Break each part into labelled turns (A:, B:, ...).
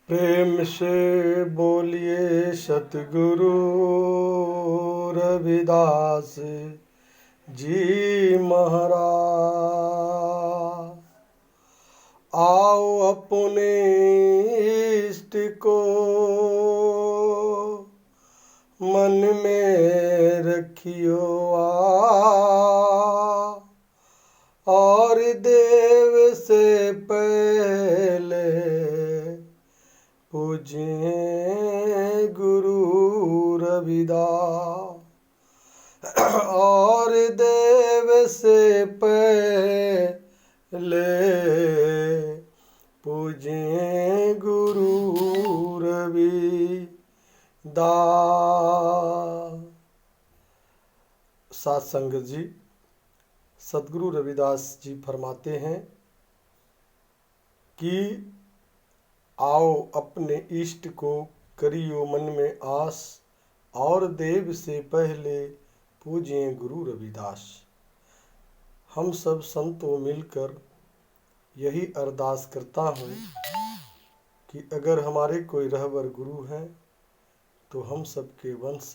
A: प्रेम से बोलिए सतगुरु रविदास जी महाराज। आओ अपने इष्ट को मन में रखियो और देव से पहले पूज्य गुरु रविदास और देव से पहले पूज्य गुरु रविदास। साथ संगत जी, सदगुरु रविदास जी फरमाते हैं कि आओ अपने इष्ट को करियो मन में आस और देव से पहले पूजिए गुरु रविदास। हम सब संतों मिलकर यही अरदास करता हूँ कि अगर हमारे कोई रहबर गुरु हैं तो हम सबके वंश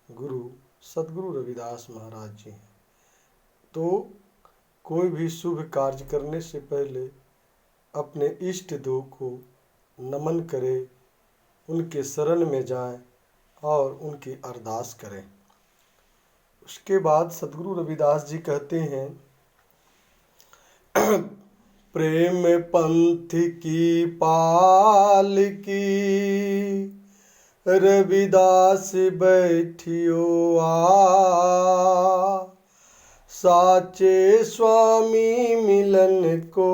A: गुरु सदगुरु रविदास महाराज जी हैं। तो कोई भी शुभ कार्य करने से पहले अपने इष्ट देव को नमन करें, उनके शरण में जाएं और उनकी अरदास करें। उसके बाद सदगुरु रविदास जी कहते हैं प्रेम पंथ की पालकी रविदास बैठियो साचे स्वामी मिलन को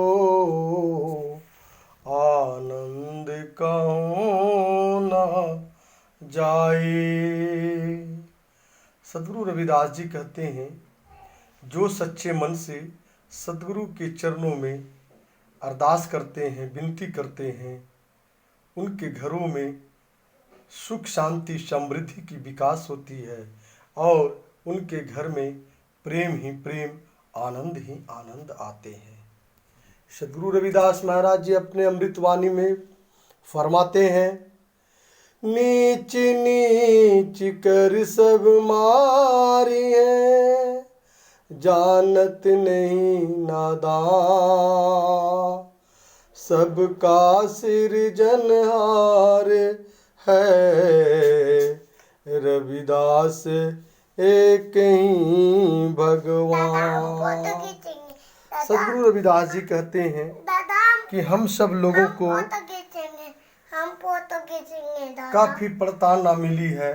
A: आनंद कहूँ न जाए। सदगुरु रविदास जी कहते हैं जो सच्चे मन से सदगुरु के चरणों में अरदास करते हैं, विनती करते हैं, उनके घरों में सुख शांति समृद्धि की विकास होती है और उनके घर में प्रेम ही प्रेम, आनंद ही आनंद आते हैं। सदगुरु रविदास महाराज जी अपने अमृतवाणी में फरमाते हैं नीच नीच कर सब मारिए जानत नहीं नादान सबका सिरजनहार है रविदास एक ही भगवान। सदगुरु रविदास जी कहते हैं कि हम सब लोगों को काफ़ी प्रताड़ना मिली है,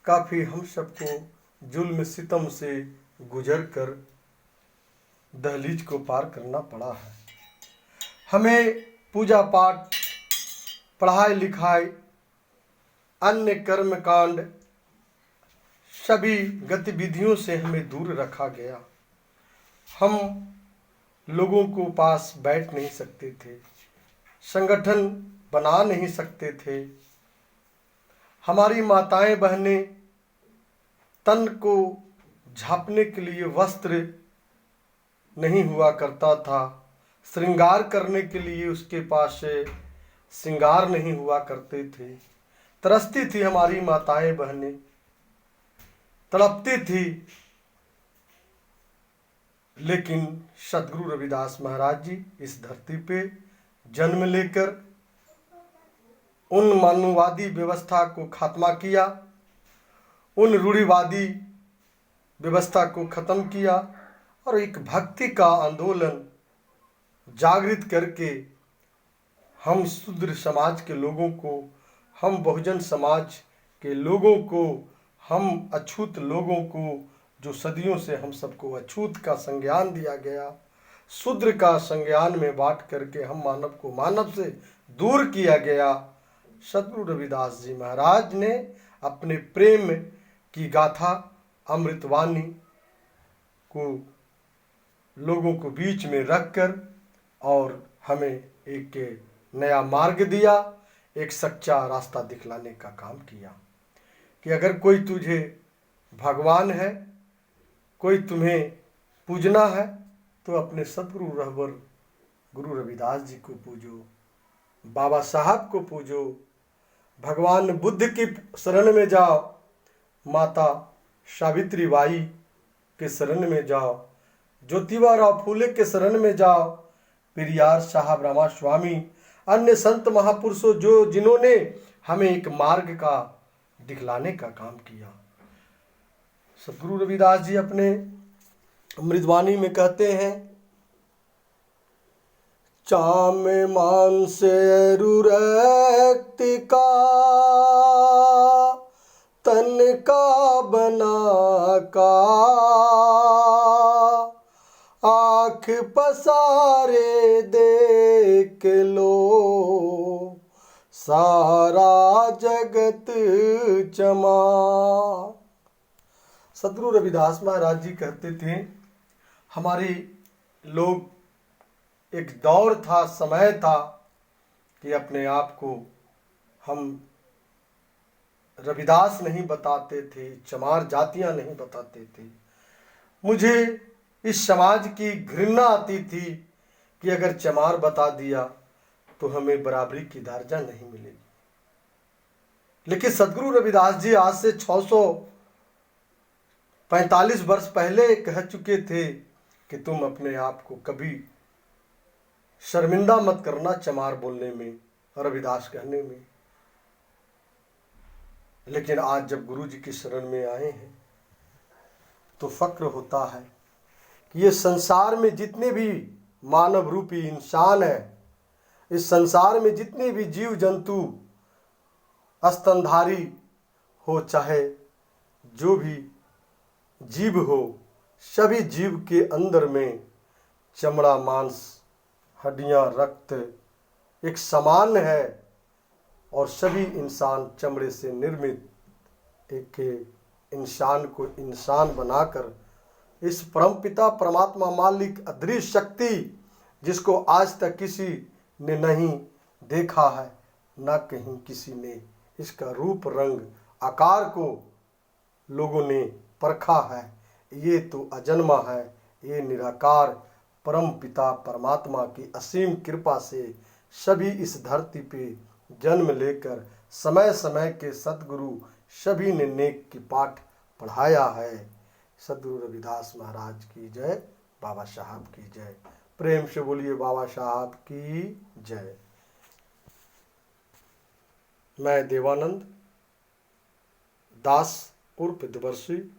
A: काफ़ी हम सबको जुल्म सितम से गुजर कर दहलीज को पार करना पड़ा है। हमें पूजा पाठ, पढ़ाई लिखाई, अन्य कर्म कांड सभी गतिविधियों से हमें दूर रखा गया। हम लोगों को पास बैठ नहीं सकते थे, संगठन बना नहीं सकते थे। हमारी माताएं बहनें तन को झाँपने के लिए वस्त्र नहीं हुआ करता था, श्रृंगार करने के लिए उसके पास श्रृंगार नहीं हुआ करते थे। तरसती थी हमारी माताएं बहनें, तड़पती थी। लेकिन सदगुरु रविदास महाराज जी इस धरती पे जन्म लेकर उन मानववादी व्यवस्था को खात्मा किया, उन रूढ़िवादी व्यवस्था को खत्म किया और एक भक्ति का आंदोलन जागृत करके हम शूद्र समाज के लोगों को, हम बहुजन समाज के लोगों को, हम अछूत लोगों को, जो सदियों से हम सबको अछूत का संज्ञान दिया गया, शूद्र का संज्ञान में बांट करके हम मानव को मानव से दूर किया गया। सदगुरु रविदास जी महाराज ने अपने प्रेम की गाथा, अमृतवाणी को लोगों को बीच में रखकर और हमें एक नया मार्ग दिया, एक सच्चा रास्ता दिखलाने का काम किया कि अगर कोई तुझे भगवान है, कोई तुम्हें पूजना है तो अपने सदगुरु रहबर गुरु रविदास जी को पूजो। बाबा साहब को पूजो, भगवान बुद्ध की शरण में जाओ, माता सावित्री बाई के शरण में जाओ, ज्योतिबा राव फूले के शरण में जाओ, पेरियार साहब रामास्वामी, अन्य संत महापुरुषों जिन्होंने हमें एक मार्ग का दिखलाने का काम किया। सदगुरु रविदास जी अपने अमृतवाणी में कहते हैं, चाम मांस रक्त का तन का बना का, आँख पसारे देख लो सारा जगत चमा। सदगुरु रविदास महाराज जी कहते थे, हमारे लोग एक दौर था, समय था कि अपने आप को हम रविदास नहीं बताते थे, चमार जातियां नहीं बताते थे। मुझे इस समाज की घृणा आती थी कि अगर चमार बता दिया तो हमें बराबरी की दर्जा नहीं मिलेगी। लेकिन सदगुरु रविदास जी आज से 645 वर्ष पहले कह चुके थे कि तुम अपने आप को कभी शर्मिंदा मत करना चमार बोलने में, रविदास कहने में। लेकिन आज जब गुरु जी की शरण में आए हैं तो फक्र होता है कि ये संसार में जितने भी मानव रूपी इंसान है, इस संसार में जितने भी जीव जंतु स्तनधारी हो, चाहे जो भी जीव हो, सभी जीव के अंदर में चमड़ा मांस हड्डियां रक्त एक समान है और सभी इंसान चमड़े से निर्मित एक इंसान को इंसान बनाकर इस परमपिता परमात्मा मालिक अदृश्य शक्ति, जिसको आज तक किसी ने नहीं देखा है, न कहीं किसी ने इसका रूप रंग आकार को लोगों ने परखा है, ये तो अजन्मा है, ये निराकार परम पिता परमात्मा की असीम कृपा से सभी इस धरती पे जन्म लेकर समय समय के सद्गुरु सभी ने नेक की पाठ पढ़ाया है। सद्गुरु रविदास महाराज की जय, बाबा साहब की जय। प्रेम से बोलिए बाबा साहब की जय। मैं देवानंद दास उर्फ देवर्षि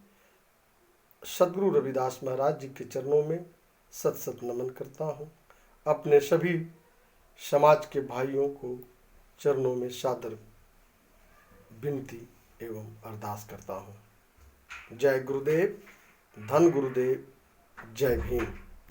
A: सद्गुरु रविदास महाराज जी के चरणों में सत सत नमन करता हूँ। अपने सभी समाज के भाइयों को चरणों में सादर विनती एवं अरदास करता हूँ। जय गुरुदेव, धन गुरुदेव, जय भीम।